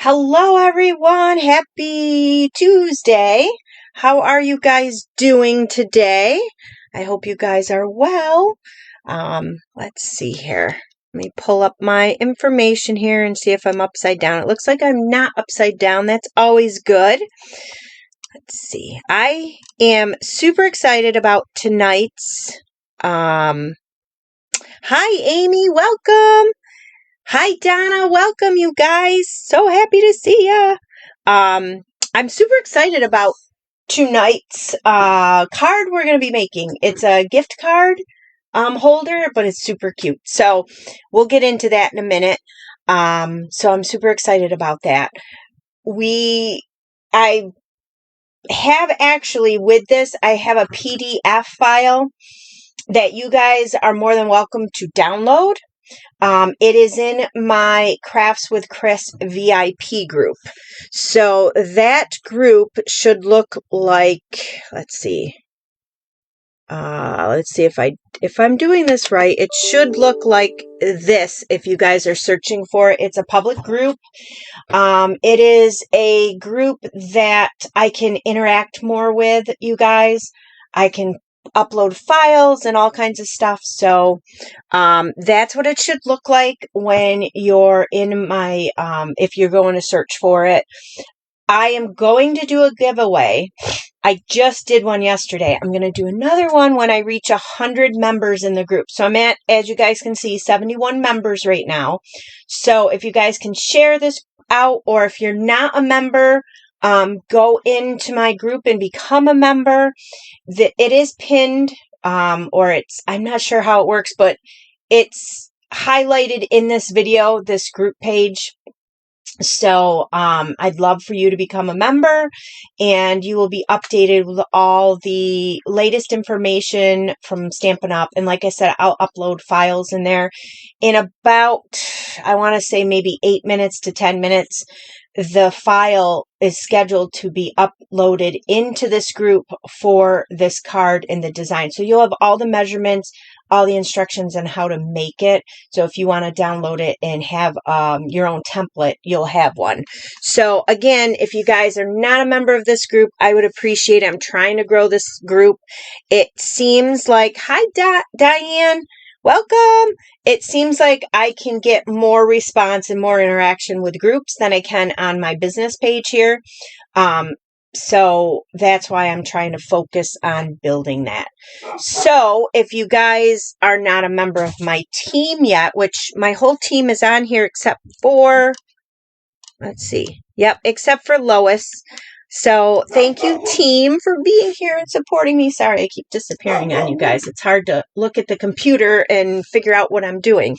Hello, everyone. Happy Tuesday. How are you guys doing today? I hope you guys are well. Let's see here. Let me pull up my information here and see if I'm upside down. It looks like I'm not upside down. That's always good. Let's see. I am super excited about tonight's. Hi, Amy. Welcome. Hi, Donna. Welcome, you guys. So happy to see ya. I'm super excited about tonight's card we're going to be making. It's a gift card holder, but it's super cute. So we'll get into that in a minute. So I'm super excited about that. I have actually, with this, I have a PDF file that you guys are more than welcome to download. It is in my Crafts with Chris VIP group. So that group should look like, let's see if I'm doing this right. It should look like this if you guys are searching for it. It's a public group. It is a group that I can interact more with you guys. I can upload files and all kinds of stuff. So that's what it should look like when you're in my, if you're going to search for it. I am going to do a giveaway. I just did one yesterday. I'm going to do another one when I reach 100 members in the group. So I'm at, as you guys can see, 71 members right now. So if you guys can share this out, or if you're not a member, go into my group and become a member. It is pinned, or it's, I'm not sure how it works, but it's highlighted in this video, this group page. So I'd love for you to become a member, and you will be updated with all the latest information from Stampin' Up. And like I said, I'll upload files in there in about, I want to say maybe 8 minutes to 10 minutes. The file is scheduled to be uploaded into this group for this card and the design. So you'll have all the measurements, all the instructions on how to make it. So if you want to download it and have your own template, you'll have one. So again, if you guys are not a member of this group, I would appreciate it. I'm trying to grow this group. It seems like, hi, Diane. Welcome. It seems like I can get more response and more interaction with groups than I can on my business page here. So that's why I'm trying to focus on building that. So if you guys are not a member of my team yet, which my whole team is on here except for, let's see. Yep, except for Lois. So thank you, team, for being here and supporting me. Sorry, I keep disappearing on you guys. It's hard to look at the computer and figure out what I'm doing.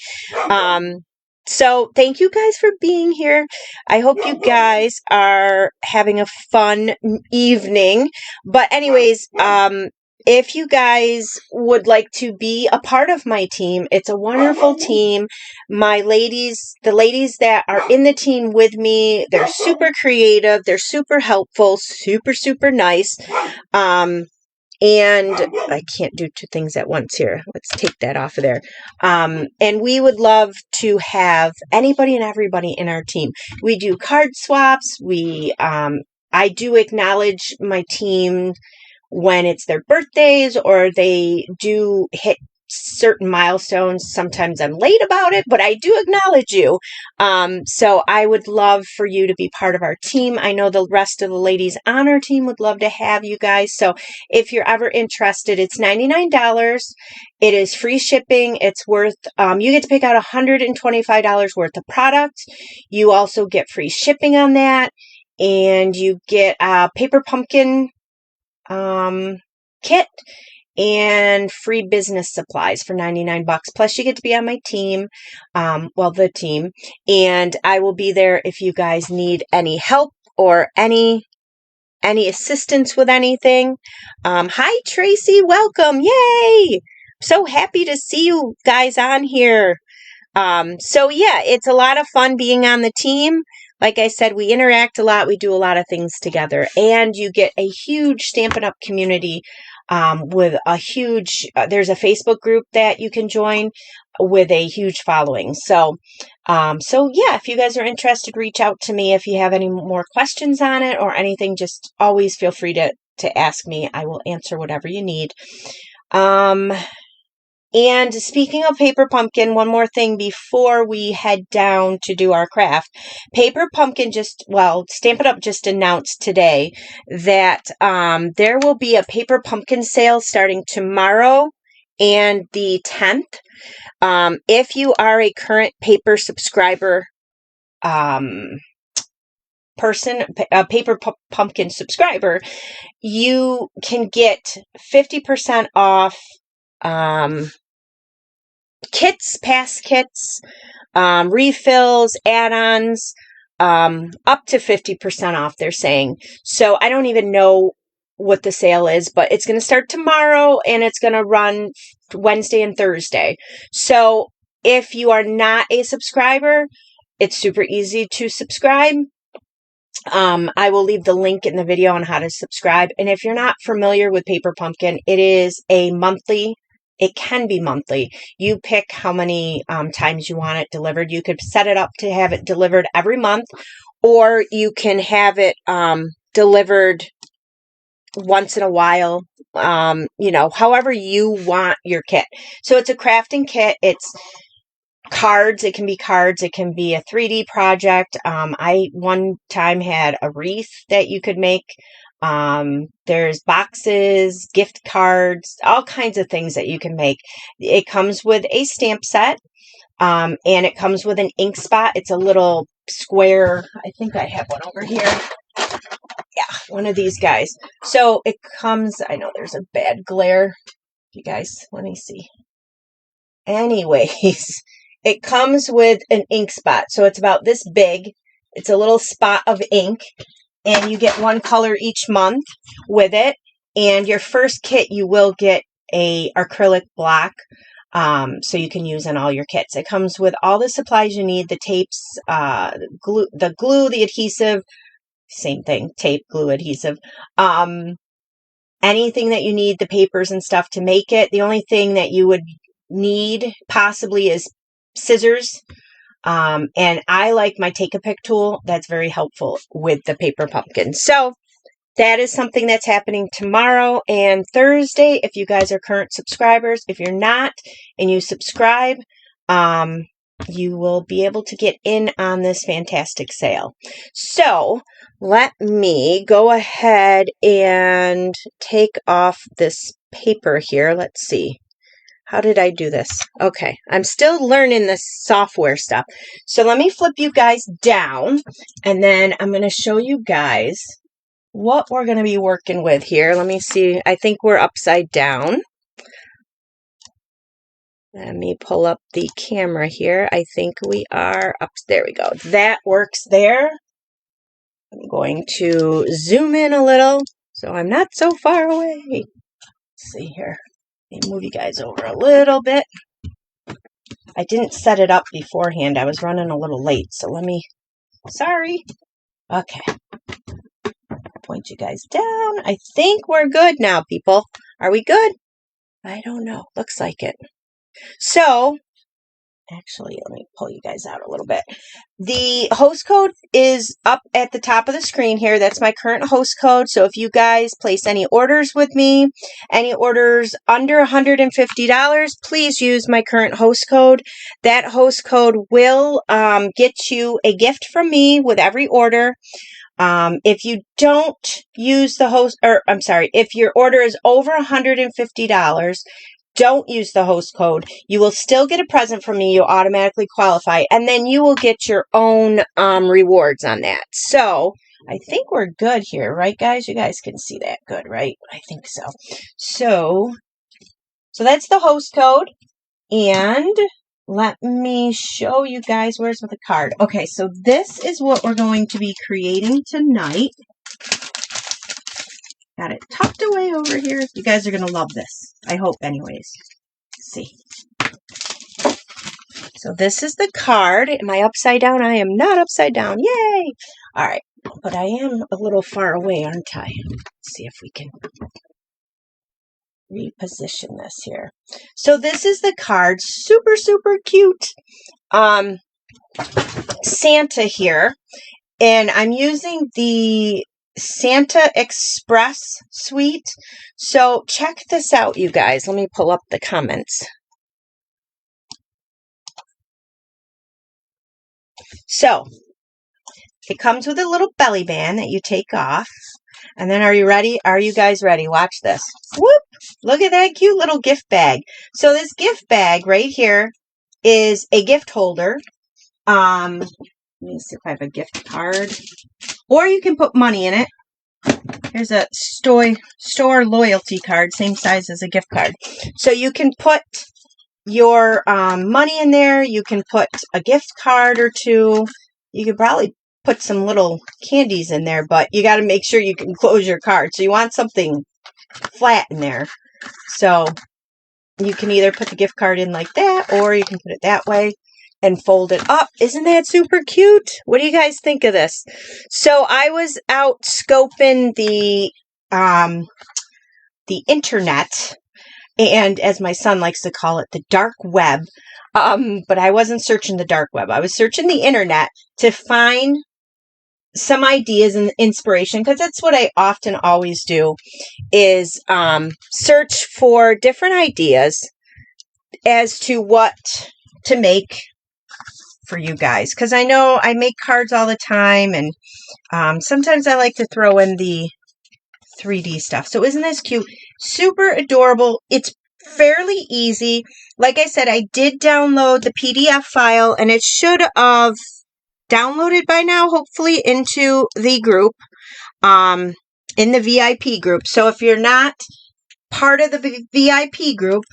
So thank you guys for being here. I hope you guys are having a fun evening. But anyways, if you guys would like to be a part of my team, it's a wonderful team. My ladies, the ladies that are in the team with me, they're super creative. They're super helpful, super, super nice. And I can't do two things at once here. Let's take that off of there. And we would love to have anybody and everybody in our team. We do card swaps. I do acknowledge my team when it's their birthdays or they do hit certain milestones. Sometimes I'm late about it, but I do acknowledge you. So I would love for you to be part of our team. I know the rest of the ladies on our team would love to have you guys. So if you're ever interested, it's $99. It is free shipping. It's worth, you get to pick out $125 worth of product. You also get free shipping on that. And you get a paper pumpkin kit and free business supplies for $99. Plus you get to be on my team, the team, and I will be there if you guys need any help or any assistance with anything. Hi Tracy, welcome. Yay! So happy to see you guys on here. So yeah, it's a lot of fun being on the team. Like I said, we interact a lot. We do a lot of things together, and you get a huge Stampin' Up community with a huge, there's a Facebook group that you can join with a huge following. So So yeah, if you guys are interested, reach out to me. If you have any more questions on it or anything, just always feel free to ask me. I will answer whatever you need. And speaking of Paper Pumpkin, one more thing before we head down to do our craft. Paper Pumpkin Stamp It Up just announced today that there will be a Paper Pumpkin sale starting tomorrow and the 10th. If you are a current paper subscriber person, a Paper Pumpkin subscriber, you can get 50% off past kits, refills, add-ons, up to 50% off, they're saying. So I don't even know what the sale is, but it's going to start tomorrow and it's going to run Wednesday and Thursday. So if you are not a subscriber, it's super easy to subscribe. I will leave the link in the video on how to subscribe. And if you're not familiar with Paper Pumpkin, it can be monthly. You pick how many times you want it delivered. You could set it up to have it delivered every month, or you can have it delivered once in a while, however you want your kit. So it's a crafting kit. It's cards. It can be cards. It can be a 3D project. I one time had a wreath that you could make. There's boxes, gift cards, all kinds of things that you can make. It comes with a stamp set, and it comes with an ink spot. It's a little square. I think I have one over here. Yeah, one of these guys. So it comes, I know there's a bad glare. You guys, let me see. Anyways, it comes with an ink spot. So it's about this big. It's a little spot of ink. And you get one color each month with it. And your first kit, you will get a acrylic block, so you can use in all your kits. It comes with all the supplies you need: the tapes, the glue, the adhesive. Same thing: tape, glue, adhesive. Anything that you need, the papers and stuff to make it. The only thing that you would need possibly is scissors. And I like my Take-A-Pick tool. That's very helpful with the Paper Pumpkin. So that is something that's happening tomorrow and Thursday. If you guys are current subscribers, if you're not and you subscribe, you will be able to get in on this fantastic sale. So let me go ahead and take off this paper here. Let's see. How did I do this? Okay, I'm still learning this software stuff. So let me flip you guys down, and then I'm going to show you guys what we're going to be working with here. Let me see. I think we're upside down. Let me pull up the camera here. I think we are up. There we go. That works there. I'm going to zoom in a little so I'm not so far away. Let's see here. Let me move you guys over a little bit. I didn't set it up beforehand. I was running a little late, so sorry. Okay. Point you guys down. I think we're good now, people. Are we good? I don't know. Looks like it. So, actually, let me pull you guys out a little bit. The host code is up at the top of the screen here. That's my current host code. So if you guys place any orders with me, any orders under $150, please use my current host code. That host code will get you a gift from me with every order. If you don't use if your order is over $150, don't use the host code. You will still get a present from me. You'll automatically qualify, and then you will get your own rewards on that. So I think we're good here, right, guys? You guys can see that good, right? I think so. So that's the host code, and let me show you guys where's the card. Okay, so this is what we're going to be creating tonight. Got it tucked away over here. You guys are going to love this. I hope, anyways. Let's see. So this is the card. Am I upside down? I am not upside down. Yay! All right. But I am a little far away, aren't I? Let's see if we can reposition this here. So this is the card. Super, super cute. Santa here, and I'm using the Santa Express suite. So check this out, you guys. Let me pull up the comments. So it comes with a little belly band that you take off. And then are you ready? Are you guys ready? Watch this. Whoop! Look at that cute little gift bag. So this gift bag right here is a gift holder. Let me see if I have a gift card. Or you can put money in it. Here's a store loyalty card, same size as a gift card. So you can put your money in there. You can put a gift card or two. You could probably put some little candies in there, but you got to make sure you can close your card. So you want something flat in there. So you can either put the gift card in like that, or you can put it that way and fold it up. Isn't that super cute? What do you guys think of this? So I was out scoping the internet, and as my son likes to call it, the dark web. But I wasn't searching the dark web. I was searching the internet to find some ideas and inspiration, because that's what I often always do, is search for different ideas as to what to make for you guys. Because I know I make cards all the time, and sometimes I like to throw in the 3D stuff. So isn't this cute? Super adorable. It's fairly easy. Like I said, I did download the PDF file, and it should have downloaded by now, hopefully, into the group, in the VIP group. So if you're not part of the VIP group,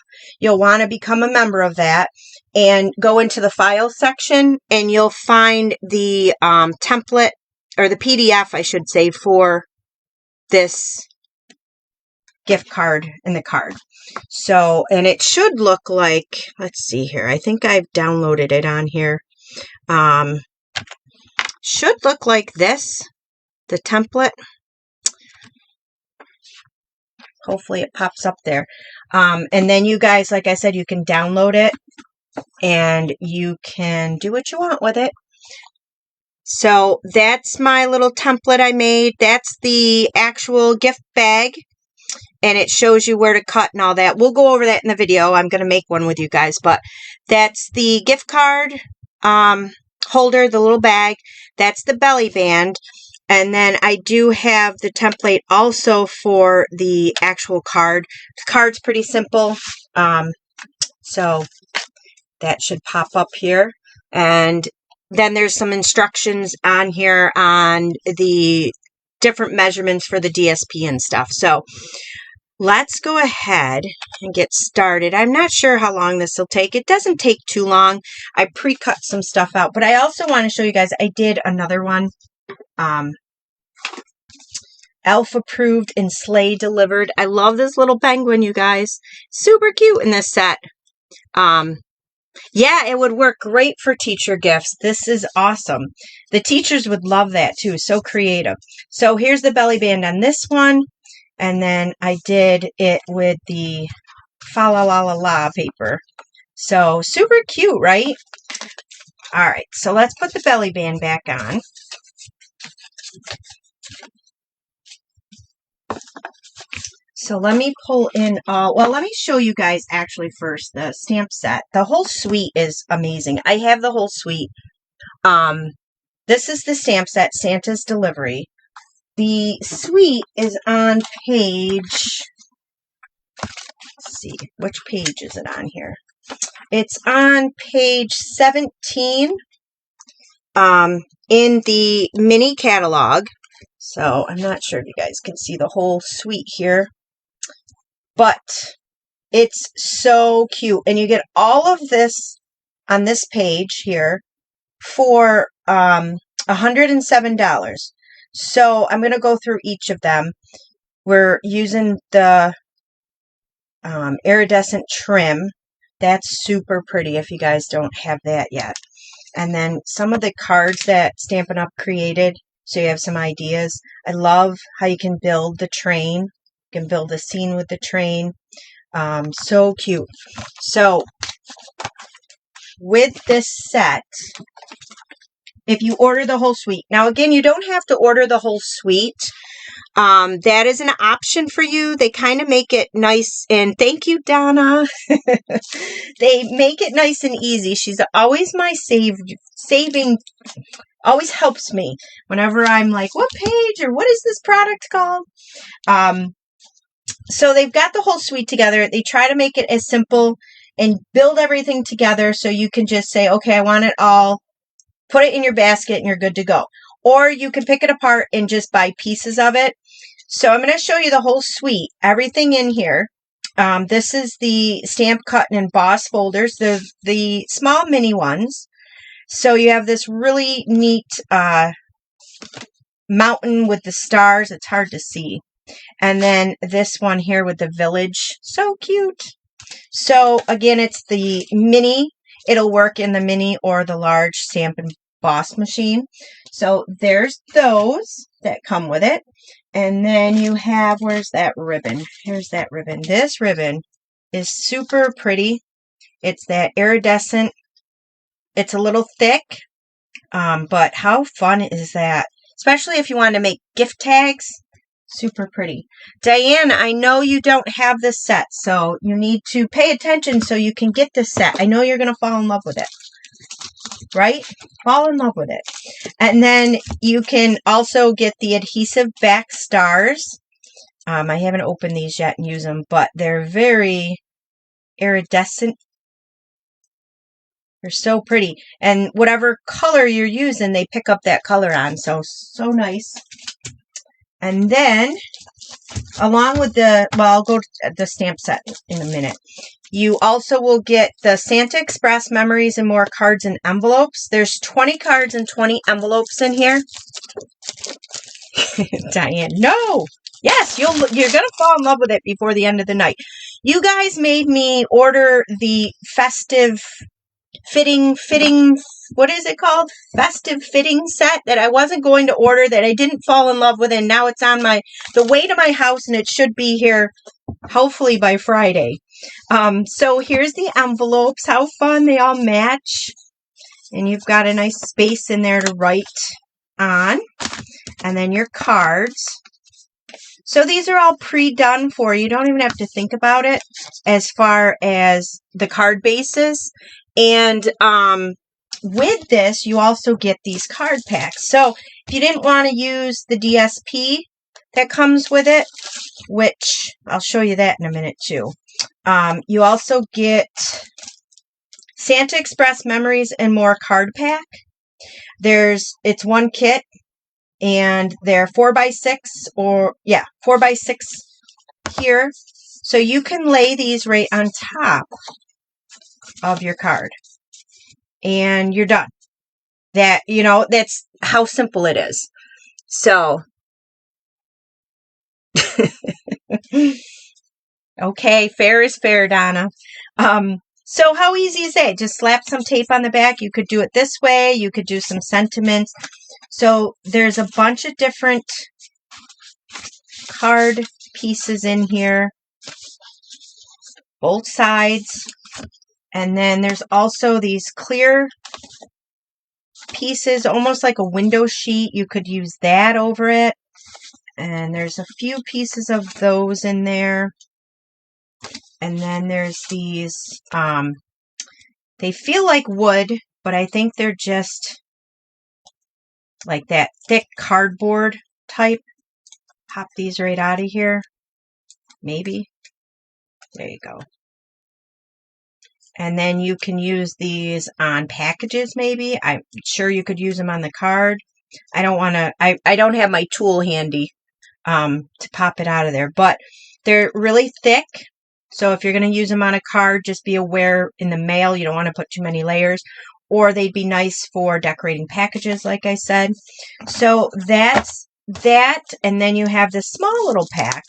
you'll want to become a member of that and go into the file section, and you'll find the template, or the PDF, I should say, for this gift card and the card. So, and it should look like, let's see here, I think I've downloaded it on here. Should look like this, the template. Hopefully it pops up there. And then you guys, like I said, you can download it and you can do what you want with it. So that's my little template I made. That's the actual gift bag, and it shows you where to cut and all that. We'll go over that in the video. I'm going to make one with you guys, but that's the gift card holder, the little bag. That's the belly band. And then I do have the template also for the actual card. The card's pretty simple. So that should pop up here. And then there's some instructions on here on the different measurements for the DSP and stuff. So let's go ahead and get started. I'm not sure how long this will take. It doesn't take too long. I pre-cut some stuff out, but I also want to show you guys, I did another one. Elf approved and sleigh delivered. I love this little penguin, you guys. Super cute in this set. Yeah, it would work great for teacher gifts. This is awesome. The teachers would love that too. So creative. So here's the belly band on this one. And then I did it with the fa la la la la paper. So super cute, right? All right, so let's put the belly band back on. So let me pull in, well, let me show you guys actually first the stamp set. The whole suite is amazing. I have the whole suite. This is the stamp set, Santa's Delivery. The suite is on page, let's see, which page is it on here? It's on page 17 in the mini catalog. So I'm not sure if you guys can see the whole suite here. But it's so cute. And you get all of this on this page here for $107. So I'm going to go through each of them. We're using the iridescent trim. That's super pretty if you guys don't have that yet. And then some of the cards that Stampin' Up! Created, so you have some ideas. I love how you can build the train. You can build a scene with the train. So cute. So with this set, if you order the whole suite. Now, again, you don't have to order the whole suite. That is an option for you. They kind of make it nice, and thank you, Donna. They make it nice and easy. She's always my saving, always helps me whenever I'm like, what page or what is this product called? So they've got the whole suite together. They try to make it as simple and build everything together so you can just say, okay, I want it all, put it in your basket and you're good to go. Or you can pick it apart and just buy pieces of it. So I'm going to show you the whole suite, everything in here. This is the stamp, cut, and emboss folders, the small mini ones. So you have this really neat mountain with the stars. It's hard to see. And then this one here with the village. So cute. So again, it's the mini. It'll work in the mini or the large stamp and emboss machine. So there's those that come with it. And then you have, where's that ribbon? Here's that ribbon. This ribbon is super pretty. It's that iridescent. It's a little thick, but how fun is that? Especially if you want to make gift tags. Super pretty. Diane, I know you don't have this set, so you need to pay attention so you can get this set. I know you're going to fall in love with it. Right? Fall in love with it. And then you can also get the adhesive back stars. I haven't opened these yet and used them, but they're very iridescent. They're so pretty. And whatever color you're using, they pick up that color on. So nice. And then, along with the, well, I'll go to the stamp set in a minute. You also will get the Santa Express Memories and More cards and envelopes. There's 20 cards and 20 envelopes in here. Diane, no! Yes, you're going to fall in love with it before the end of the night. You guys made me order the festive fitting, what is it called? Festive fitting set that I wasn't going to order, that I didn't fall in love with, and now it's on the way to my house, and it should be here hopefully by Friday. So here's the envelopes. How fun. They all match. And you've got a nice space in there to write on. And then your cards. So these are all pre-done for you. You don't even have to think about it as far as the card bases. And with this, you also get these card packs. So if you didn't want to use the DSP that comes with it, which I'll show you that in a minute too. You also get Santa Express Memories and More card pack. It's one kit, and they're 4x6 4x6 here. So you can lay these right on top of your card, and you're done. That's how simple it is. So, okay, fair is fair, Donna. So how easy is that? Just slap some tape on the back. You could do it this way. You could do some sentiments. So there's a bunch of different card pieces in here, both sides. And then there's also these clear pieces, almost like a window sheet. You could use that over it. And there's a few pieces of those in there. And then there's these, they feel like wood, but I think they're just like that thick cardboard type. Pop these right out of here. Maybe. There you go. And then you can use these on packages, maybe. I'm sure you could use them on the card. I don't have my tool handy to pop it out of there, but they're really thick. So if you're going to use them on a card, just be aware in the mail, you don't want to put too many layers, or they'd be nice for decorating packages, like I said. So that's that. And then you have this small little pack,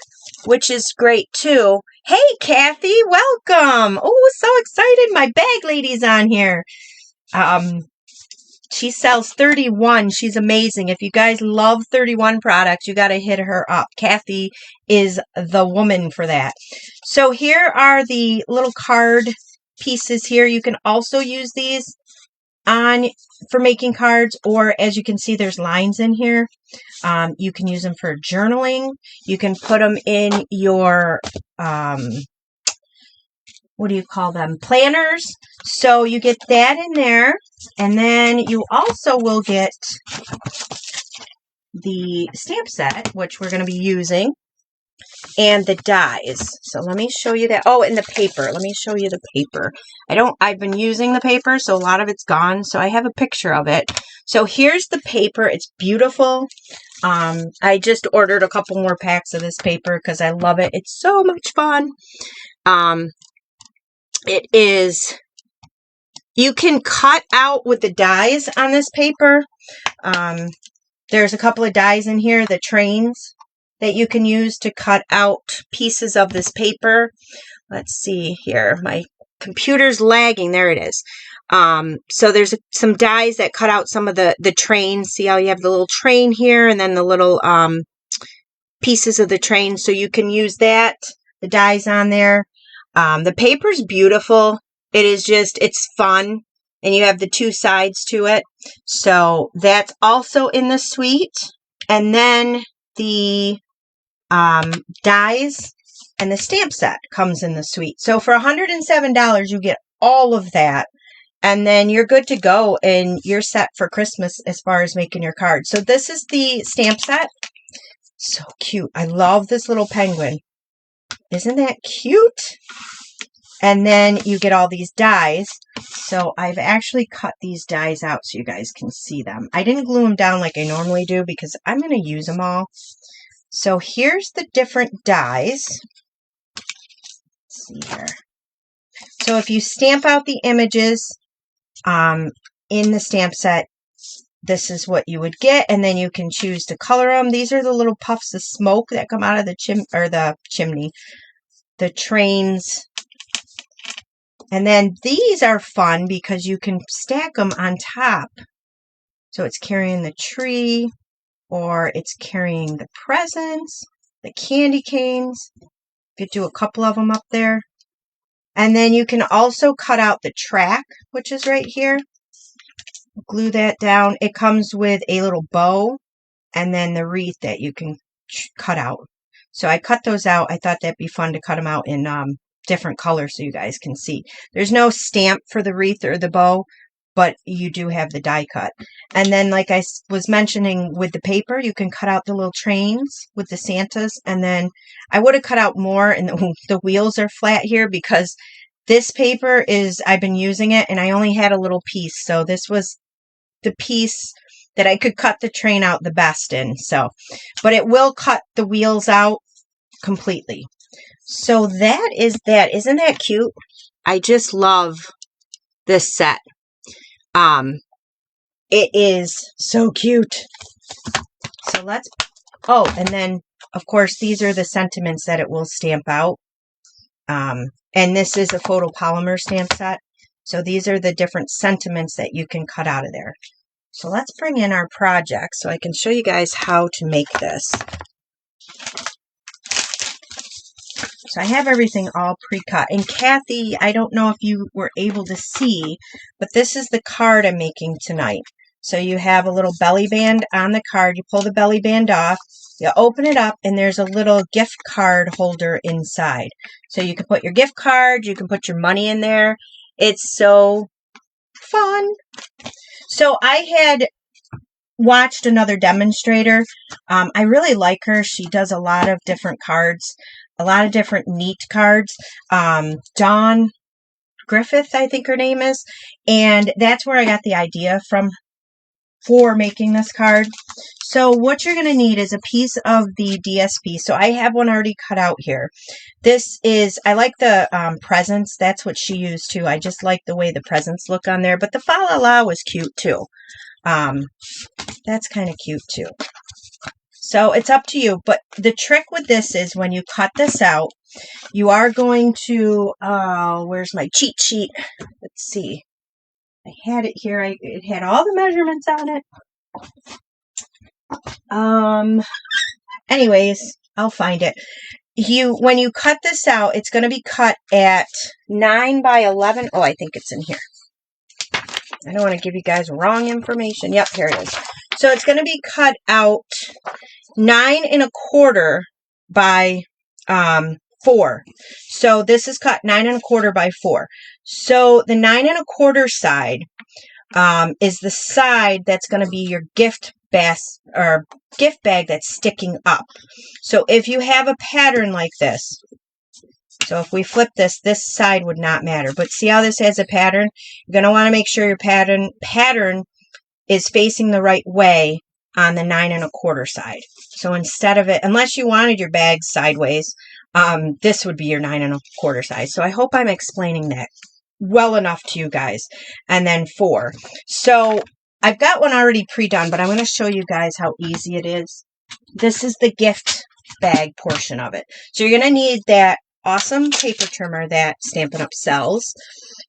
which is great too. Hey, Kathy, welcome. Oh, so excited. My bag lady's on here. She sells 31. She's amazing. If you guys love 31 products, you got to hit her up. Kathy is the woman for that. So here are the little card pieces here. You can also use these on for making cards, or as you can see, there's lines in here. You can use them for journaling. You can put them in your, what do you call them? Planners. So you get that in there. And then you also will get the stamp set, which we're going to be using, and the dies. So let me show you that. Oh, and the paper. Let me show you the paper. I've been using the paper, so a lot of it's gone. So I have a picture of it. So here's the paper. It's beautiful. I just ordered a couple more packs of this paper because I love it. It's so much fun. It is, you can cut out with the dies on this paper. There's a couple of dies in here, the trains that you can use to cut out pieces of this paper. Let's see here. My computer's lagging. There it is. So there's some dies that cut out some of the trains. See how you have the little train here and then the little pieces of the train. So you can use that, the dies on there. The paper's beautiful. It is just, it's fun. And you have the two sides to it. So that's also in the suite. And then the dies and the stamp set comes in the suite. So for $107, you get all of that. And then you're good to go and you're set for Christmas as far as making your cards. So this is the stamp set. So cute. I love this little penguin. Isn't that cute? And then you get all these dies. So I've actually cut these dies out so you guys can see them. I didn't glue them down like I normally do because I'm going to use them all. So here's the different dies. Let's see here. So if you stamp out the images in the stamp set, this is what you would get, and then you can choose to color them. These are the little puffs of smoke that come out of the chimney, the trains. And then these are fun because you can stack them on top. So it's carrying the tree, or it's carrying the presents, the candy canes. You could do a couple of them up there. And then you can also cut out the track, which is right here. Glue that down. It comes with a little bow and then the wreath that you can cut out. So I cut those out. I thought that'd be fun to cut them out in different colors so you guys can see. There's no stamp for the wreath or the bow, but you do have the die cut. And then, like I was mentioning with the paper, you can cut out the little trains with the Santas. And then I would have cut out more, and the wheels are flat here because this paper is, I've been using it and I only had a little piece. So this was the piece that I could cut the train out the best in. So, but it will cut the wheels out completely. So that is that. Isn't that cute? I just love this set. It is so cute. So let's, oh, and then of course these are the sentiments that it will stamp out. And this is a photopolymer stamp set. So these are the different sentiments that you can cut out of there. So let's bring in our project so I can show you guys how to make this. So I have everything all pre-cut. And Kathy, I don't know if you were able to see, but this is the card I'm making tonight. So you have a little belly band on the card. You pull the belly band off, you open it up, and there's a little gift card holder inside. So you can put your gift card, you can put your money in there. It's so fun. So I had watched another demonstrator. I really like her. She does a lot of different cards, a lot of different neat cards. Dawn Griffith, I think her name is. And that's where I got the idea from for making this card. So what you're going to need is a piece of the DSP. So I have one already cut out here. This is, I like the presents. That's what she used too. I just like the way the presents look on there. But the fa la la was cute too. That's kind of cute too. So it's up to you. But the trick with this is when you cut this out, you are going to, where's my cheat sheet? Let's see. I had it here. It had all the measurements on it. Anyways, I'll find it. when you cut this out, it's going to be cut at 9 by 11. Oh, I think it's in here. I don't want to give you guys wrong information. Yep, here it is. So it's going to be cut out 9 1/4 by 4. So this is cut 9 1/4 by 4. So the 9 1/4 side is the side that's going to be your gift bag that's sticking up. So if you have a pattern like this, so if we flip this, this side would not matter. But see how this has a pattern? You're going to want to make sure your pattern is facing the right way on the 9 1/4 side. So instead of it, unless you wanted your bag sideways, this would be your 9 1/4 size. So I hope I'm explaining that well enough to you guys. And then 4. So I've got one already pre-done, but I'm going to show you guys how easy it is. This is the gift bag portion of it. So you're going to need that awesome paper trimmer that Stampin' Up! Sells.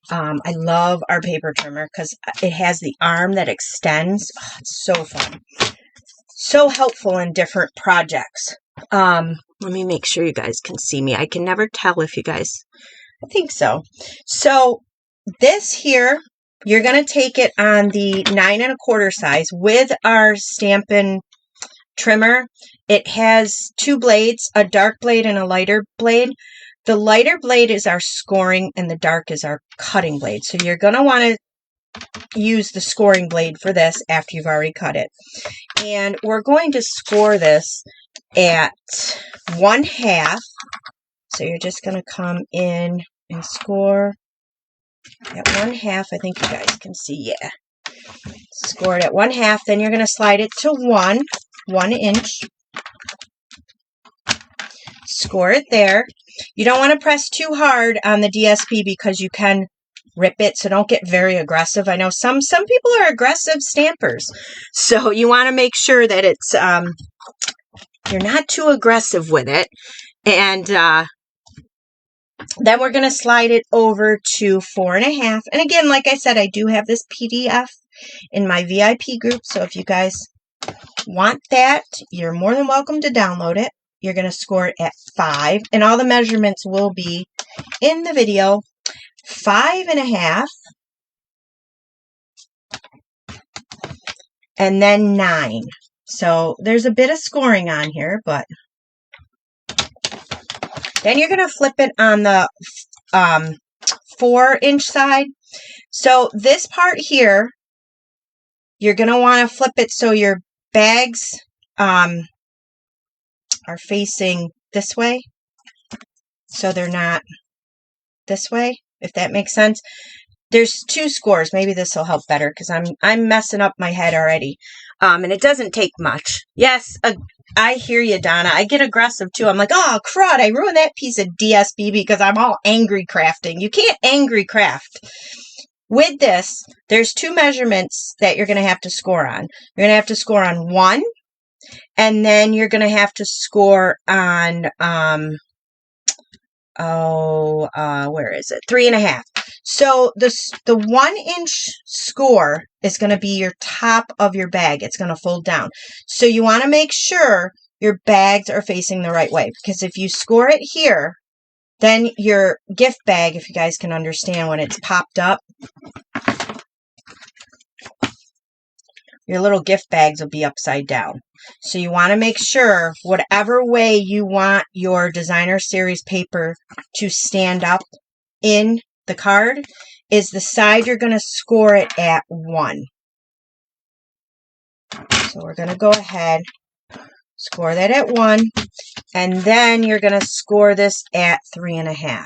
I love our paper trimmer because it has the arm that extends. Oh, it's so fun. So helpful in different projects. Let me make sure you guys can see me. I can never tell if you guys... I think so. So this here, you're going to take it on the 9 1/4 size with our Stampin' trimmer. It has 2 blades, a dark blade and a lighter blade. The lighter blade is our scoring and the dark is our cutting blade. So you're going to want to use the scoring blade for this after you've already cut it. And we're going to score this at 1/2. So you're just going to come in and score at 1/2. I think you guys can see, yeah. Score it at 1/2. Then you're going to slide it to 1 inch. Score it there. You don't want to press too hard on the DSP because you can rip it, so don't get very aggressive. I know some people are aggressive stampers, so you want to make sure that it's you're not too aggressive with it. And then we're going to slide it over to 4.5. And again, like I said, I do have this PDF in my VIP group, so if you guys want that, you're more than welcome to download it. You're going to score it at 5, and all the measurements will be in the video. 5.5, and then 9. So there's a bit of scoring on here, but then you're going to flip it on the 4-inch side. So this part here, you're going to want to flip it so your bags are facing this way, so they're not this way, if that makes sense. There's 2 scores. Maybe this will help better because I'm messing up my head already. And it doesn't take much. Yes, I hear you, Donna. I get aggressive too. I'm like, oh, crud, I ruined that piece of DSP because I'm all angry crafting. You can't angry craft. With this, there's 2 measurements that you're going to have to score on. You're going to have to score on 1, and then you're going to have to score on, where is it? 3.5. So the 1-inch score is going to be your top of your bag. It's going to fold down. So you want to make sure your bags are facing the right way, because if you score it here, then your gift bag, if you guys can understand when it's popped up, your little gift bags will be upside down. So you want to make sure whatever way you want your designer series paper to stand up in the card is the side you're going to score it at 1. So we're going to go ahead, score that at 1, and then you're going to score this at 3.5.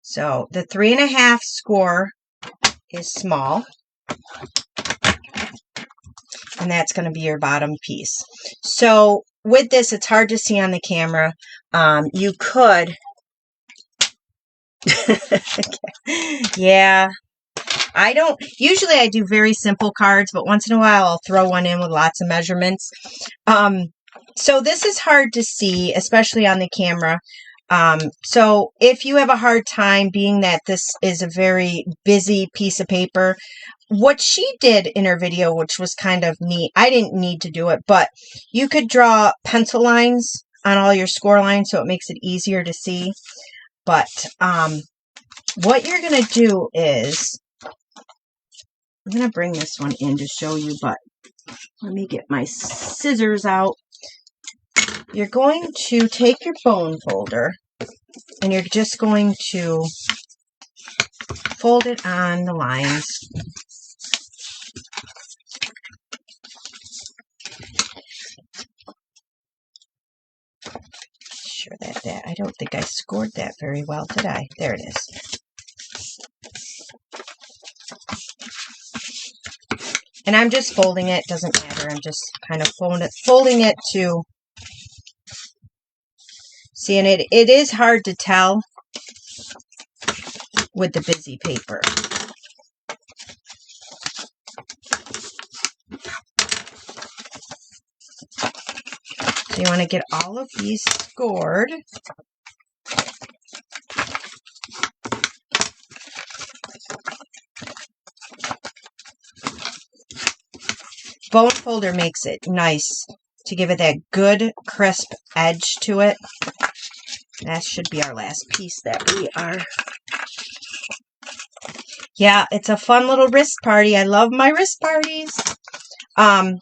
So the 3.5 score is small, and that's going to be your bottom piece. So with this, it's hard to see on the camera. You could, yeah, usually I do very simple cards, but once in a while I'll throw one in with lots of measurements. So this is hard to see, especially on the camera. So if you have a hard time, being that this is a very busy piece of paper, what she did in her video, which was kind of neat, I didn't need to do it, but you could draw pencil lines on all your score lines, so it makes it easier to see. But what you're going to do is, I'm going to bring this one in to show you, but let me get my scissors out. You're going to take your bone folder, and you're just going to fold it on the lines. Sure that I don't think I scored that very well, did I? There it is. And I'm just folding it, doesn't matter. I'm just kind of folding it to see, and it is hard to tell with the busy paper. So you want to get all of these scored. Bone folder makes it nice to give it that good crisp edge to it. That should be our last piece that we are. Yeah, it's a fun little wrist party. I love my wrist parties.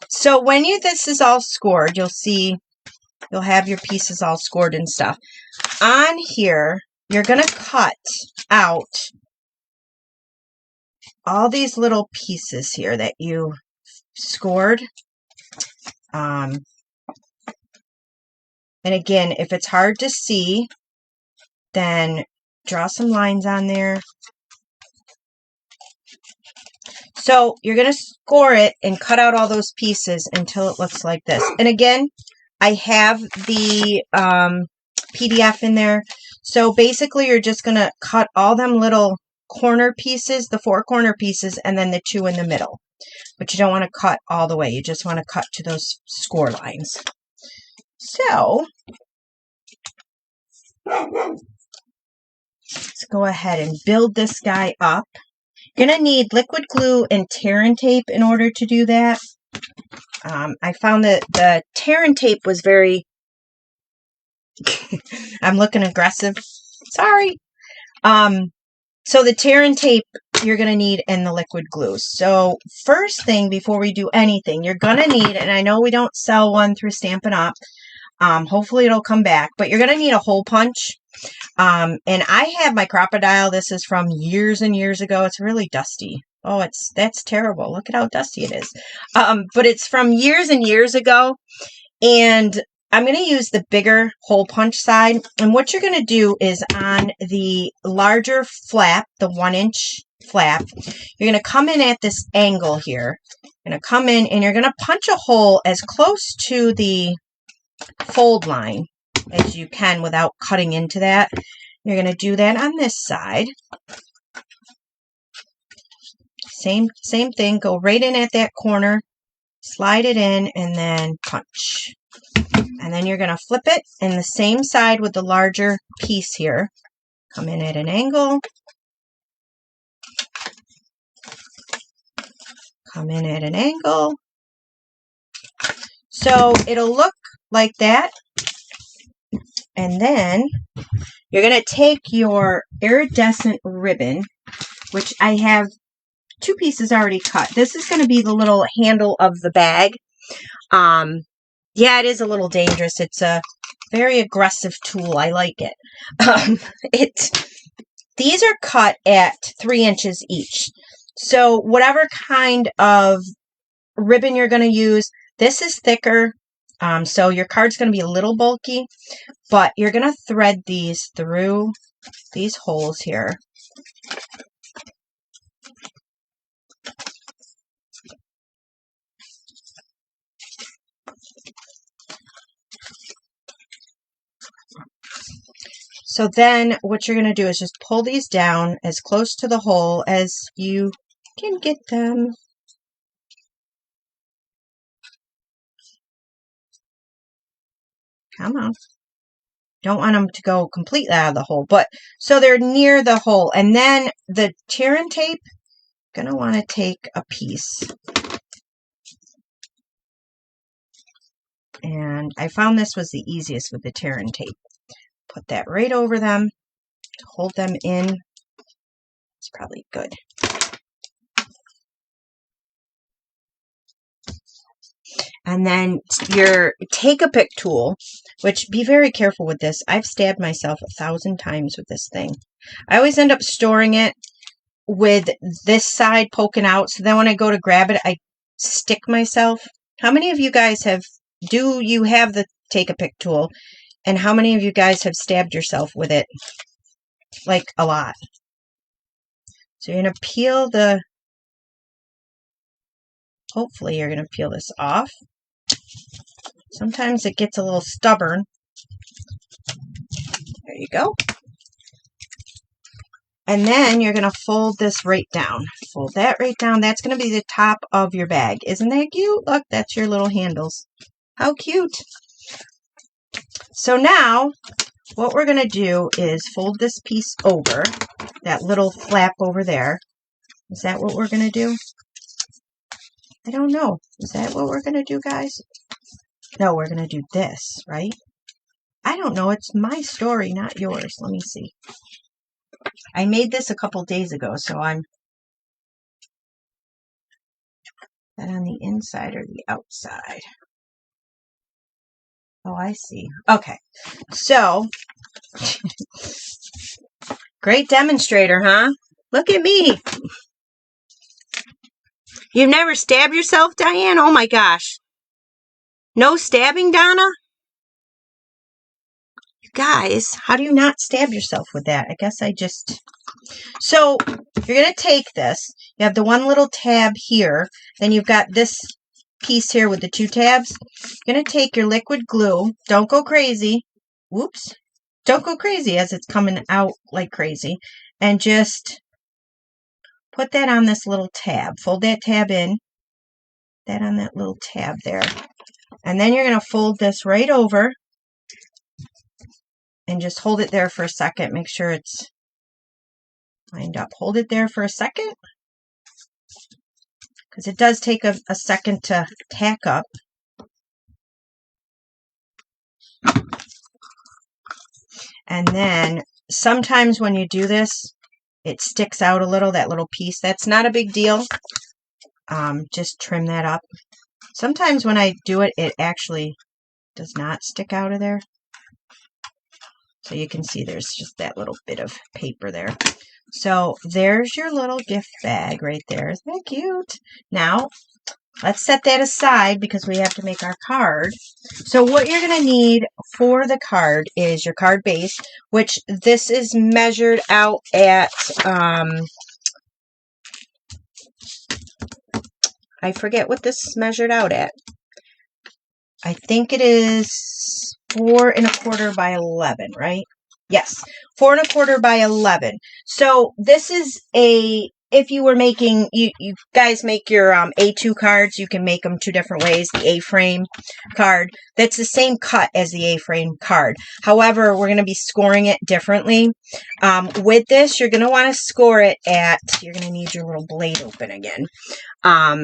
So when this is all scored, you'll see, you'll have your pieces all scored and stuff. On here, you're going to cut out all these little pieces here that you scored. And again, if it's hard to see, then draw some lines on there. So you're going to score it and cut out all those pieces until it looks like this. And again, I have the PDF in there. So basically, you're just going to cut all them little corner pieces, the 4 corner pieces, and then the 2 in the middle. But you don't want to cut all the way. You just want to cut to those score lines. So let's go ahead and build this guy up. You're going to need liquid glue and tear and tape in order to do that. I found that the tear and tape was very... I'm looking aggressive. Sorry. So the tear and tape you're going to need and the liquid glue. So first thing before we do anything, you're going to need, and I know we don't sell one through Stampin' Up. Hopefully it'll come back, but you're going to need a hole punch. And I have my Crocodile. This is from years and years ago. It's really dusty. Oh, that's terrible. Look at how dusty it is. But it's from years and years ago. And I'm going to use the bigger hole punch side. And what you're going to do is on the larger flap, the 1-inch flap, you're going to come in at this angle here. You're going to come in and you're going to punch a hole as close to the fold line as you can without cutting into that. You're going to do that on this side. Same thing. Go right in at that corner, slide it in, and then punch. And then you're going to flip it in the same side with the larger piece here. Come in at an angle. Come in at an angle. So it'll look like that. And then you're going to take your iridescent ribbon, which I have 2 pieces already cut. This is going to be the little handle of the bag. Yeah, it is a little dangerous. It's a very aggressive tool. I like it. These are cut at 3 inches each. So whatever kind of ribbon you're going to use, this is thicker. So your card's going to be a little bulky, but you're going to thread these through these holes here. So then what you're going to do is just pull these down as close to the hole as you can get them. Come on. Don't want them to go completely out of the hole, but so they're near the hole. And then the tear and tape, going to want to take a piece. And I found this was the easiest with the tear and tape. Put that right over them to hold them in. It's probably good. And then your Take-A-Pick tool, which be very careful with this. I've stabbed myself 1,000 times with this thing. I always end up storing it with this side poking out. So then when I go to grab it, I stick myself. How many of you guys do you have the Take-A-Pick tool? And how many of you guys have stabbed yourself with it? Like a lot. So you're going to peel hopefully you're going to peel this off. Sometimes it gets a little stubborn. There you go. And then you're going to fold this right down. Fold that right down. That's going to be the top of your bag. Isn't that cute? Look, that's your little handles. How cute. So now, what we're going to do is fold this piece over, that little flap over there. Is that what we're going to do? I don't know. Is that what we're going to do, guys? No, we're going to do this, right? I don't know. It's my story, not yours. Let me see. I made this a couple days ago, so I'm... That on the inside or the outside? Oh, I see. Okay. So, great demonstrator, huh? Look at me. You've never stabbed yourself, Diane? Oh my gosh. No stabbing, Donna? You guys, how do you not stab yourself with that? I guess I just... So, you're going to take this. You have the one little tab here. Then you've got this piece here with the two tabs. You're going to take your liquid glue. Don't go crazy. Whoops. Don't go crazy as it's coming out like crazy. And just put that on this little tab. Fold that tab in. That on that little tab there. And then you're going to fold this right over. And just hold it there for a second. Make sure it's lined up. Hold it there for a second. Because it does take a second to tack up. And then sometimes when you do this, it sticks out a little, that little piece. That's not a big deal. Just trim that up. Sometimes when I do it, it actually does not stick out of there. So you can see there's just that little bit of paper there. So there's your little gift bag right there. Isn't that cute? Now, let's set that aside because we have to make our card. So what you're going to need for the card is your card base, which this is measured out at, I forget what this is measured out at. I think it is 4 1/4 by 11, right? Yes, 4 1/4 by 11. So this is if you were making, you guys make your A2 cards, you can make them two different ways. The A-frame card, that's the same cut as the A-frame card. However, we're going to be scoring it differently. With this, you're going to want to score it at, you're going to need your little blade open again. 3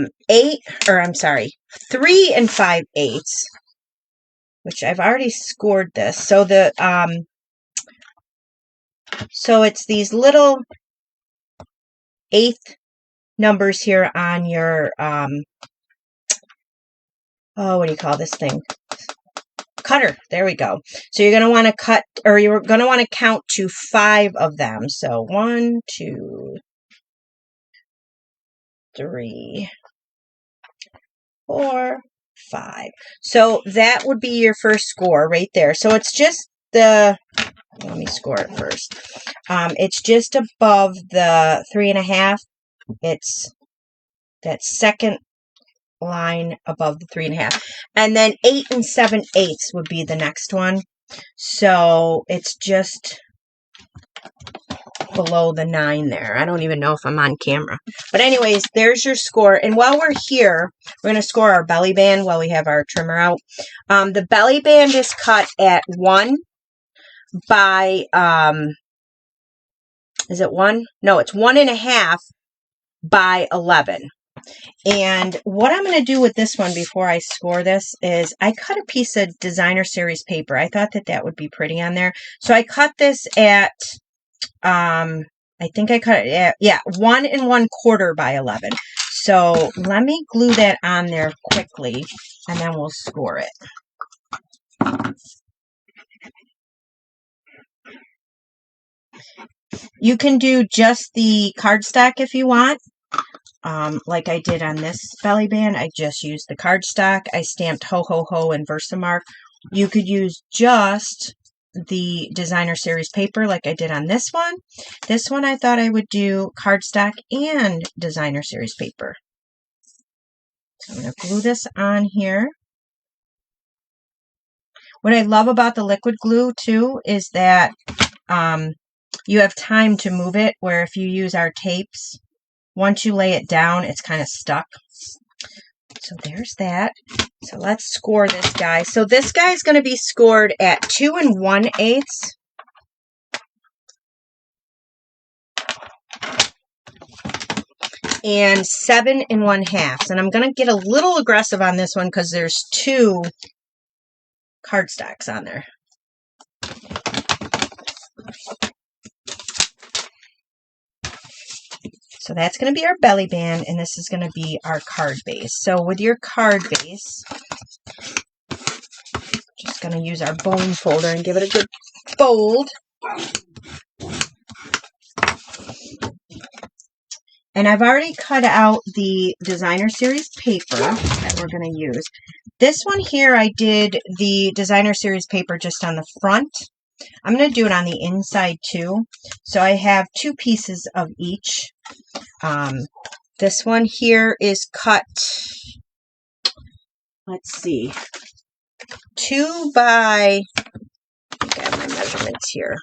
5/8, which I've already scored this. So so it's these little 1/8 numbers here on your, what do you call this thing? Cutter. There we go. So you're going to want to cut, or you're going to want to count to 5 of them. So 1, 2, 3, 4, 5. So that would be your first score right there. So it's just let me score it first. It's just above the 3 1/2. It's that second line above the 3 1/2. And then 8 7/8 would be the next one. So it's just below the 9 there. I don't even know if I'm on camera. But anyways, there's your score. And while we're here, we're going to score our belly band while we have our trimmer out. The belly band is cut at 1 by, is it 1? No, it's 1 1/2 by 11. And what I'm going to do with this one before I score this is I cut a piece of designer series paper. I thought that that would be pretty on there. So I cut this at, I think I cut it at, yeah, 1 1/4 by 11. So let me glue that on there quickly and then we'll score it. You can do just the cardstock if you want. Like I did on this belly band, I just used the cardstock. I stamped ho ho ho and Versamark. You could use just the designer series paper like I did on this one. This one I thought I would do cardstock and designer series paper. So I'm going to glue this on here. What I love about the liquid glue too is that you have time to move it, where if you use our tapes, once you lay it down, it's kind of stuck. So there's that. So let's score this guy. So this guy is going to be scored at 2 1/8. And 7 1/2. And I'm going to get a little aggressive on this one because there's 2 cardstocks on there. So that's going to be our belly band, and this is going to be our card base. So with your card base, just going to use our bone folder and give it a good fold. And I've already cut out the designer series paper that we're going to use. This one here, I did the designer series paper just on the front. I'm going to do it on the inside too. So I have 2 pieces of each. This one here is cut, let's see, 2 by, I got my measurements here,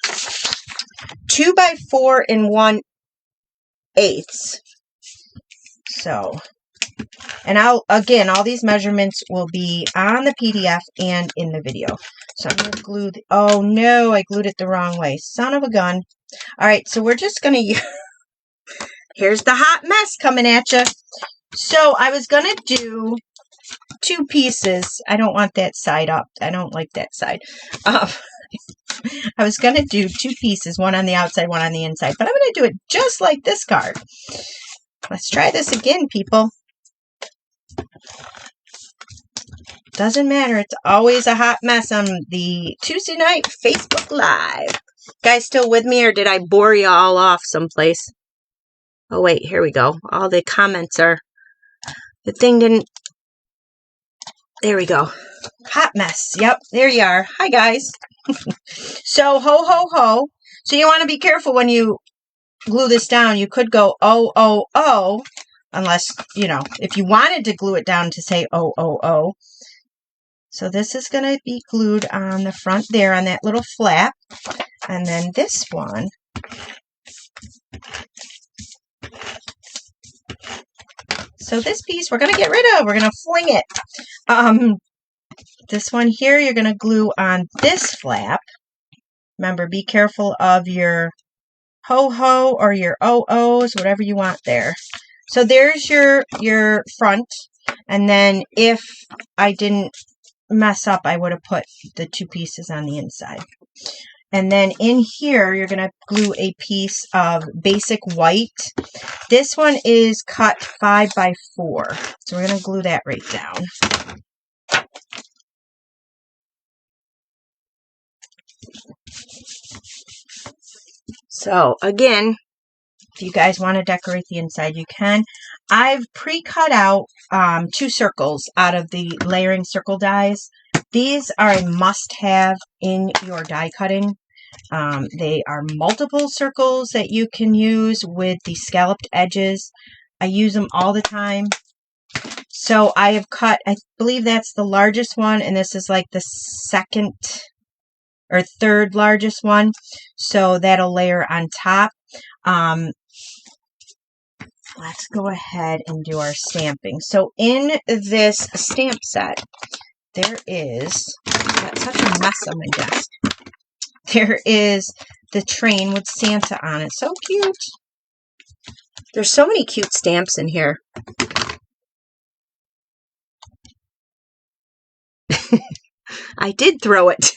2 by 4 1/8. So, and again, all these measurements will be on the PDF and in the video. So I'm going to glue, oh no, I glued it the wrong way. Son of a gun. All right, so we're just going to use, here's the hot mess coming at you. So I was going to do 2 pieces. I don't want that side up. I don't like that side. I was going to do 2 pieces, one on the outside, one on the inside. But I'm going to do it just like this card. Let's try this again, people. Doesn't matter. It's always a hot mess on the Tuesday night Facebook Live. Guys still with me, or did I bore you all off someplace? Oh, wait. Here we go. All the comments are... The thing didn't... There we go. Hot mess. Yep, there you are. Hi, guys. So, ho, ho, ho. So you want to be careful when you glue this down. You could go oh, oh, oh, unless, you know, if you wanted to glue it down to say oh, oh, oh. So this is going to be glued on the front there on that little flap. And then this one, so this piece we're going to get rid of. We're going to fling it. This one here, you're going to glue on this flap. Remember, be careful of your ho-ho or your oh-ohs, whatever you want there. So there's your front. And then if I didn't mess up, I would have put the 2 pieces on the inside. And then in here, you're going to glue a piece of basic white. This one is cut 5 by 4. So we're going to glue that right down. So again, if you guys want to decorate the inside, you can. I've pre-cut out 2 circles out of the layering circle dies. These are a must-have in your die cutting. They are multiple circles that you can use with the scalloped edges. I use them all the time. So I have cut, I believe that's the largest one, and this is like the second or third largest one. So that'll layer on top. Let's go ahead and do our stamping. So in this stamp set, there is, I've got such a mess on my desk. There is the train with Santa on it. So cute. There's so many cute stamps in here. I did throw it.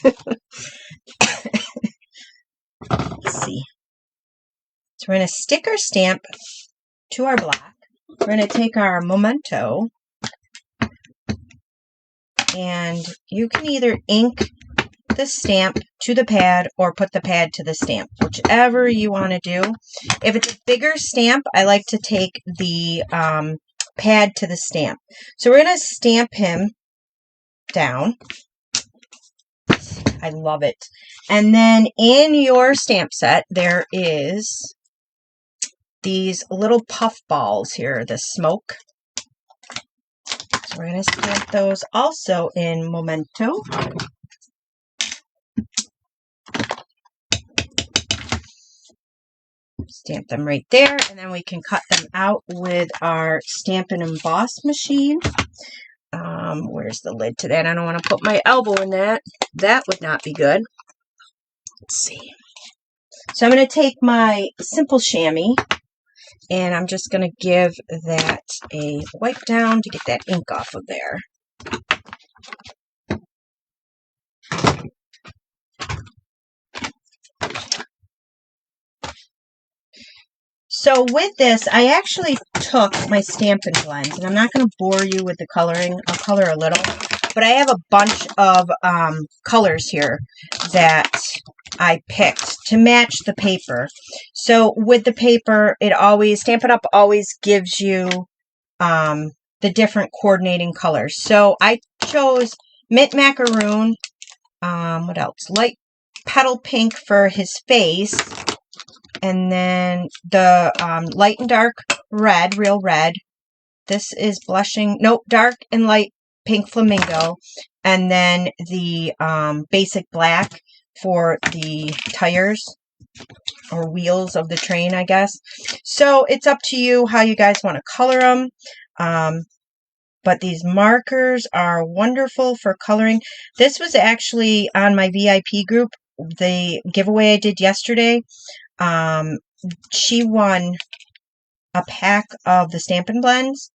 Let's see. So we're going to stick our stamp to our block. We're going to take our memento, and you can either ink the stamp to the pad or put the pad to the stamp, whichever you want to do. If it's a bigger stamp, I like to take the pad to the stamp. So we're going to stamp him down. I love it. And then in your stamp set, there is these little puff balls here, the smoke. So we're going to stamp those also in memento. Stamp them right there, and then we can cut them out with our stamp and emboss machine. Where's the lid to that? I don't want to put my elbow in that. That would not be good. Let's see. So I'm going to take my simple chamois, and I'm just going to give that a wipe down to get that ink off of there. So with this, I actually took my Stampin' Blends, and I'm not going to bore you with the coloring. I'll color a little, but I have a bunch of colors here that I picked to match the paper. So with the paper, Stampin' Up! Always gives you the different coordinating colors. So I chose Mint Macaroon, what else? Light Petal Pink for his face. And then the light and dark red, real red. This is blushing, nope, dark and light pink flamingo. And then the basic black for the tires or wheels of the train, I guess. So it's up to you how you guys want to color them. But these markers are wonderful for coloring. This was actually on my VIP group, the giveaway I did yesterday. She won a pack of the Stampin' Blends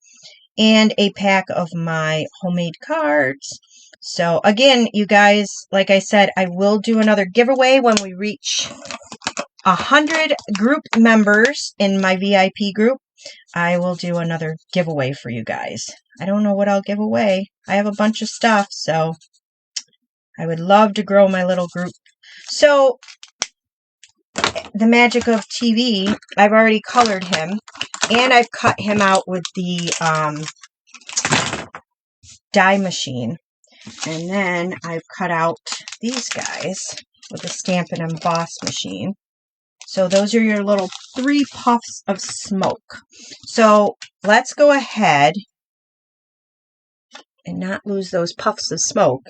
and a pack of my homemade cards. So again, you guys, like I said, I will do another giveaway when we reach 100 group members in my VIP group. I will do another giveaway for you guys. I don't know what I'll give away. I have a bunch of stuff, so I would love to grow my little group. So the magic of TV, I've already colored him, and I've cut him out with the die machine. And then I've cut out these guys with the stamp and emboss machine. So those are your little 3 puffs of smoke. So let's go ahead and not lose those puffs of smoke.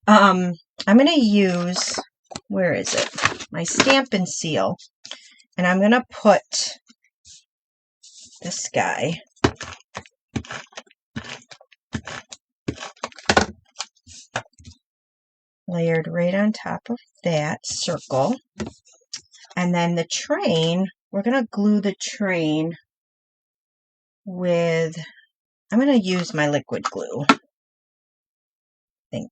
I'm going to use, where is it? My Stampin' Seal. And I'm going to put this guy layered right on top of that circle. And then the train, we're going to glue the train with, I'm going to use my liquid glue, I think.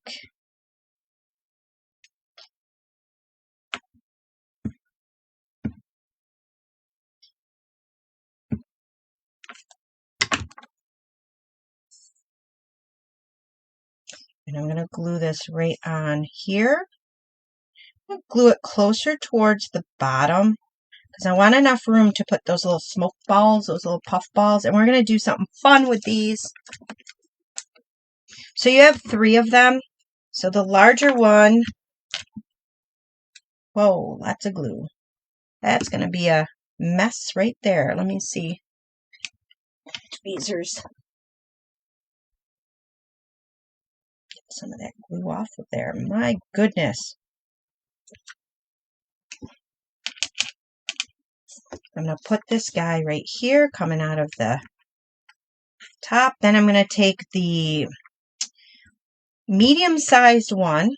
And I'm going to glue this right on here. I'm going to glue it closer towards the bottom because I want enough room to put those little smoke balls, those little puff balls. And we're going to do something fun with these. So you have 3 of them. So the larger one, whoa, lots of glue. That's going to be a mess right there. Let me see. Tweezers. Get some of that glue off of there. My goodness. I'm going to put this guy right here coming out of the top. Then I'm going to take the medium-sized one.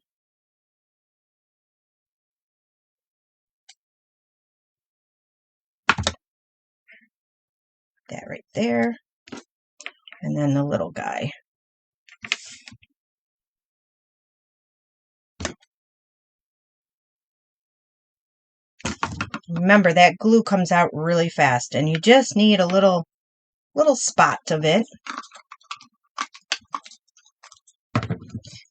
That right there. And then the little guy. Remember, that glue comes out really fast, and you just need a little spot of it.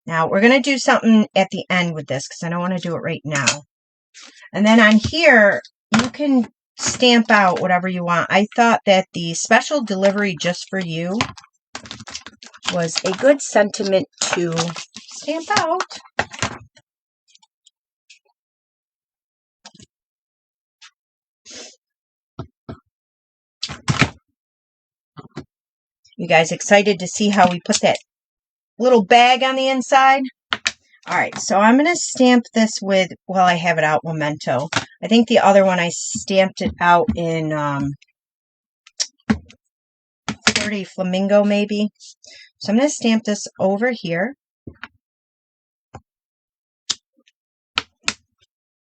Now, we're going to do something at the end with this because I don't want to do it right now. And then on here, you can stamp out whatever you want. I thought that the special delivery just for you was a good sentiment to stamp out. You guys excited to see how we put that little bag on the inside? All right, so I'm going to stamp this with, well, I have it out, Memento. I think the other one I stamped it out in 30 Flamingo, maybe. So I'm going to stamp this over here. Let's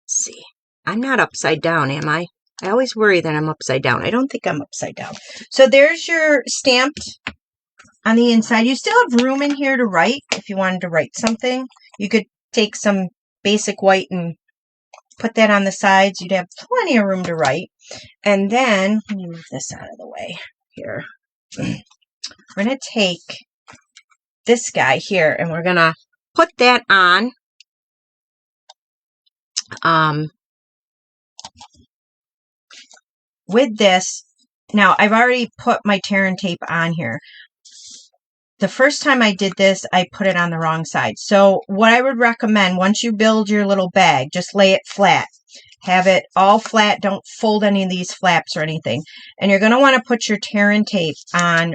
see. I'm not upside down, am I? I always worry that I'm upside down. I don't think I'm upside down. So there's your stamped on the inside. You still have room in here to write if you wanted to write something. You could take some basic white and put that on the sides. You'd have plenty of room to write. And then, let me move this out of the way here. We're going to take this guy here and we're going to put that on. With this, now I've already put my tear and tape on here. The first time I did this, I put it on the wrong side. So what I would recommend, once you build your little bag, just lay it flat. Have it all flat. Don't fold any of these flaps or anything. And you're going to want to put your tear and tape on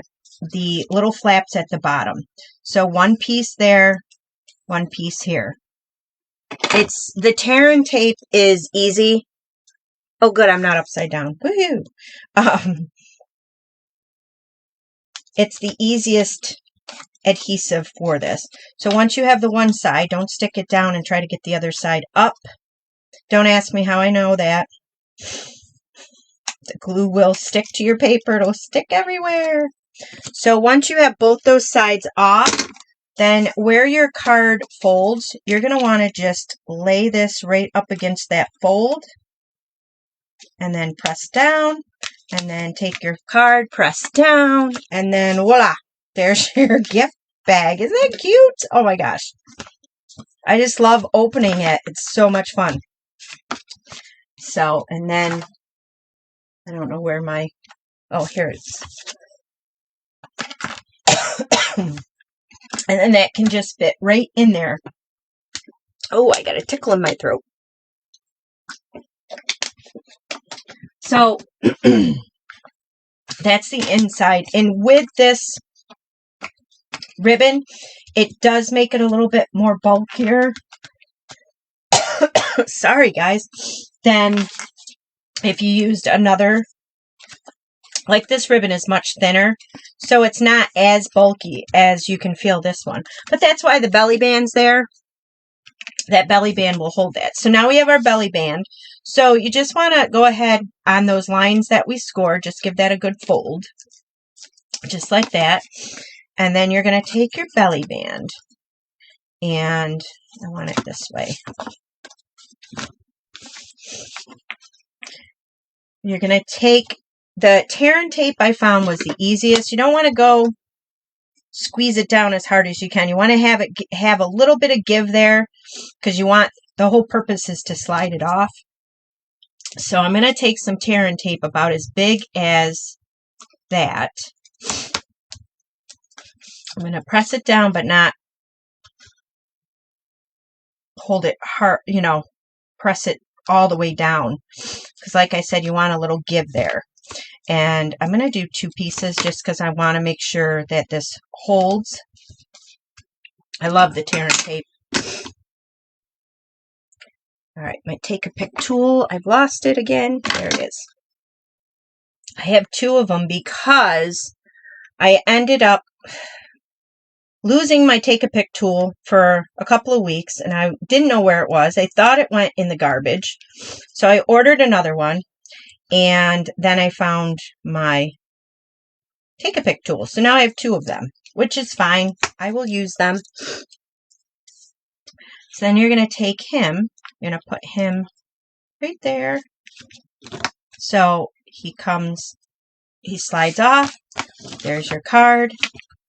the little flaps at the bottom. So one piece there, one piece here. It's the tear and tape is easy. Oh, good, I'm not upside down. Woohoo! It's the easiest adhesive for this. So once you have the one side, don't stick it down and try to get the other side up. Don't ask me how I know that. The glue will stick to your paper. It'll stick everywhere. So once you have both those sides off, then where your card folds, you're going to want to just lay this right up against that fold. And then press down. And then take your card, press down. And then voila. There's your gift bag. Isn't that cute? Oh my gosh. I just love opening it. It's so much fun. So, and then, I don't know where my, oh, here it is. And then that can just fit right in there. Oh, I got a tickle in my throat. So, that's the inside. And with this ribbon, it does make it a little bit more bulkier. Sorry, guys. Than if you used another. Like this ribbon is much thinner, so it's not as bulky as you can feel this one. But that's why the belly band's there. That belly band will hold that. So now we have our belly band. So you just want to go ahead on those lines that we scored. Just give that a good fold. Just like that. And then you're going to take your belly band. And I want it this way. You're going to take the tear and tape. I found was the easiest. You don't want to go squeeze it down as hard as you can. You want to have a little bit of give there because you want, the whole purpose is to slide it off. So I'm going to take some tear and tape about as big as that. I'm going to press it down but not hold it hard, you know, press it all the way down. Because like I said, you want a little give there. And I'm going to do 2 pieces just because I want to make sure that this holds. I love the tear and tape. All right, my Take-A-Pick tool. I've lost it again. There it is. I have 2 of them because I ended up losing my Take-A-Pick tool for a couple of weeks, and I didn't know where it was. I thought it went in the garbage. So I ordered another one. And then I found my Take-A-Pick tool. So now I have 2 of them, which is fine. I will use them. So then you're going to take him. You're going to put him right there. So he slides off. There's your card.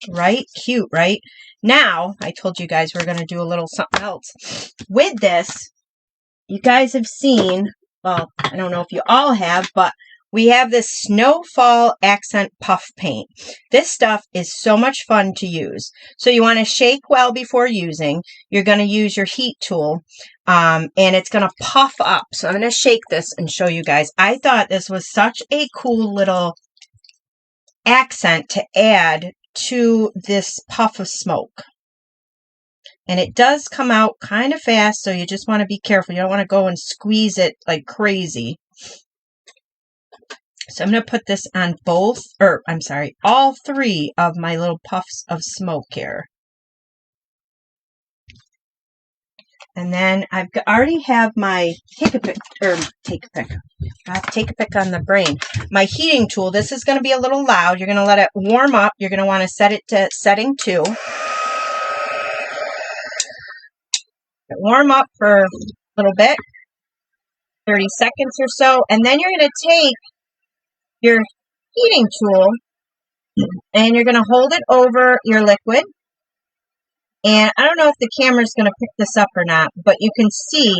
Right? Cute, right? Now, I told you guys we're going to do a little something else. With this, you guys have seen, well, I don't know if you all have, but we have this Snowfall Accent Puff Paint. This stuff is so much fun to use. So you want to shake well before using. You're going to use your heat tool, and it's going to puff up. So I'm going to shake this and show you guys. I thought this was such a cool little accent to add to this puff of smoke. And it does come out kind of fast, so you just want to be careful. You don't want to go and squeeze it like crazy. So I'm going to put this on all three of my little puffs of smoke here. And then I already have my take a pick on the brain. My heating tool. This is going to be a little loud. You're going to let it warm up. You're going to want to set it to setting 2. Warm up for a little bit, 30 seconds or so, and then you're going to take your heating tool and you're going to hold it over your liquid. And I don't know if the camera's going to pick this up or not, but you can see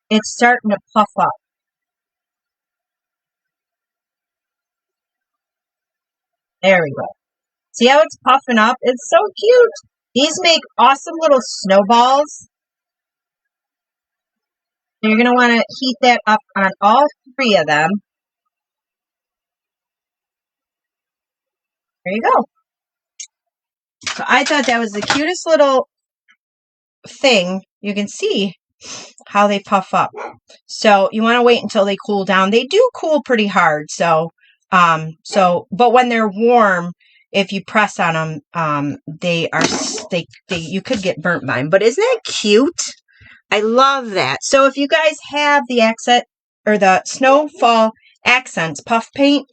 it's starting to puff up. There we go. See how it's puffing up? It's so cute. These make awesome little snowballs. And you're going to want to heat that up on all 3 of them. There you go. So I thought that was the cutest little thing. You can see how they puff up. So you want to wait until they cool down. They do cool pretty hard. But when they're warm, if you press on them, you could get burnt by them. But isn't that cute? I love that. So if you guys have the accent or the Snowfall Accents puff paint,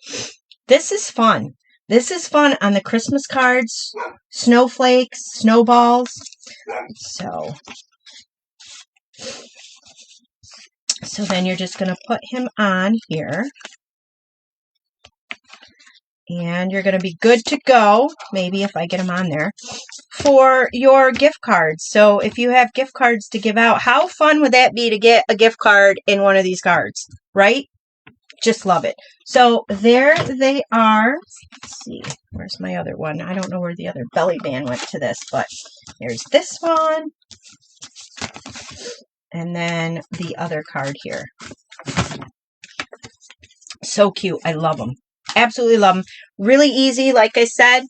this is fun. This is fun on the Christmas cards, snowflakes, snowballs. So then you're just going to put him on here. And you're going to be good to go, maybe if I get them on there, for your gift cards. So if you have gift cards to give out, how fun would that be to get a gift card in one of these cards, right? Just love it. So there they are. Let's see, where's my other one? I don't know where the other belly band went to this, but there's this one. And then the other card here. So cute. I love them. Absolutely love them. Really easy, like I said.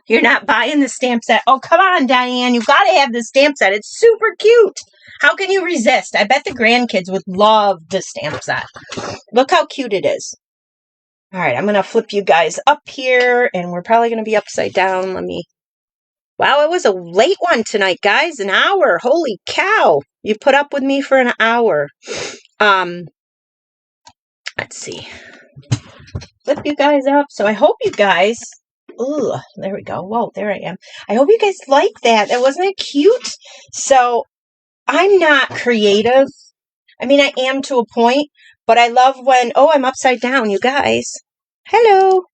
You're not buying the stamp set. Oh, come on, Diane. You got to have the stamp set. It's super cute. How can you resist? I bet the grandkids would love the stamp set. Look how cute it is. All right, I'm going to flip you guys up here, and we're probably going to be upside down. Wow, it was a late one tonight, guys. An hour. Holy cow. You put up with me for an hour. Let's see. Flip you guys up. So I hope you guys... Ooh, there we go. Whoa, there I am. I hope you guys like that. Wasn't it cute? So I'm not creative. I mean, I am to a point, but I love when... Oh, I'm upside down, you guys. Hello.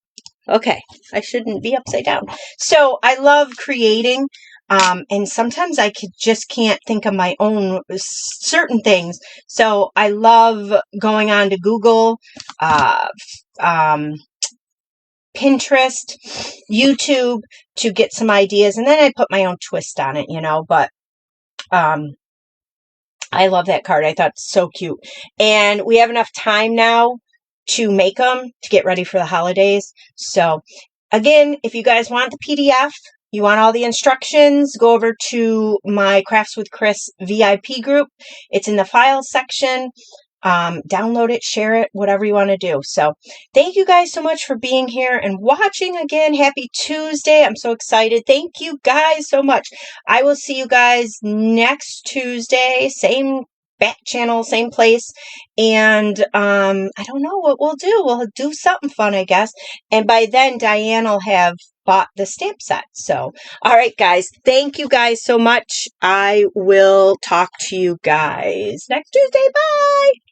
Okay, I shouldn't be upside down. So I love creating, and sometimes I just can't think of my own certain things. So I love going on to Google, Pinterest, YouTube to get some ideas, and then I put my own twist on it, but I love that card. I thought it's so cute. And we have enough time now to make them to get ready for the holidays. So again, if you guys want the PDF, you want all the instructions, go over to my Crafts with Chris VIP group. It's in the files section. Download it, share it, whatever you want to do. So thank you guys so much for being here and watching again. Happy Tuesday. I'm so excited. Thank you guys so much. I will see you guys next Tuesday. Same back channel, same place. And I don't know what we'll do. We'll do something fun, I guess. And by then, Diane will have bought the stamp set. So, all right, guys, thank you guys so much. I will talk to you guys next Tuesday. Bye.